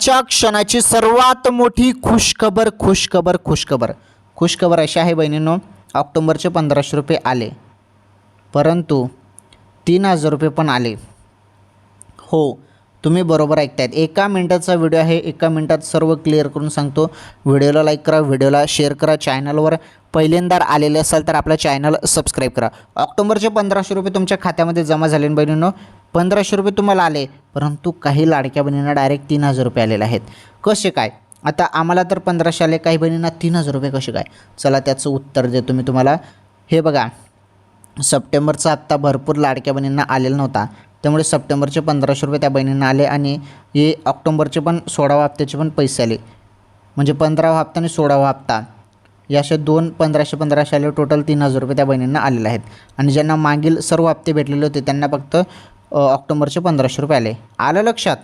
आजच्या क्षणाची सर्वात मोठी खुशखबर अशी आहे बहिणींनो, ऑक्टोबरचे 1500 रुपये आले, परंतु 3000 रुपये पण आले. हो, तुम्ही बरोबर ऐकतायत. 1 मिनिटाचा व्हिडिओ आहे, 1 मिनिटात सर्व क्लिअर करून सांगतो. व्हिडिओला लाईक करा, व्हिडिओला शेअर करा. चॅनलवर पहिल्यांदा आलेले असाल तर आपलं चॅनल सबस्क्राईब करा. ऑक्टोबरचे 1500 रुपये तुमच्या खात्यामध्ये जमा झाले बहिणींनो. 1500 रुपये तुम्हाला आले, परंतु काही लाडक्या बहिणींना डायरेक्ट 3000 रुपये आलेले आहेत. कसे काय? आता आम्हाला तर 1500 आले, काही बहिणींना 3000 रुपये कसे काय? चला त्याचं उत्तर देतो मी तुम्हाला. हे बघा, सप्टेंबरचा हप्ता भरपूर लाडक्या बहिणींना आलेला नव्हता, त्यामुळे सप्टेंबरचे 1500 रुपये त्या बहिणींना आले आणि हे ऑक्टोबरचे पण 16व्या हप्त्याचे पण पैसे आले. म्हणजे 15वा हप्ता आणि 16वा हप्ता या असे दोन 1500 आले. टोटल 3000 रुपये त्या बहिणींना आलेले आहेत. आणि ज्यांना मागील सर्व हप्ते भेटलेले होते त्यांना फक्त ऑक्टोबरचे 1500 रुपये आले. आलं लक्षात?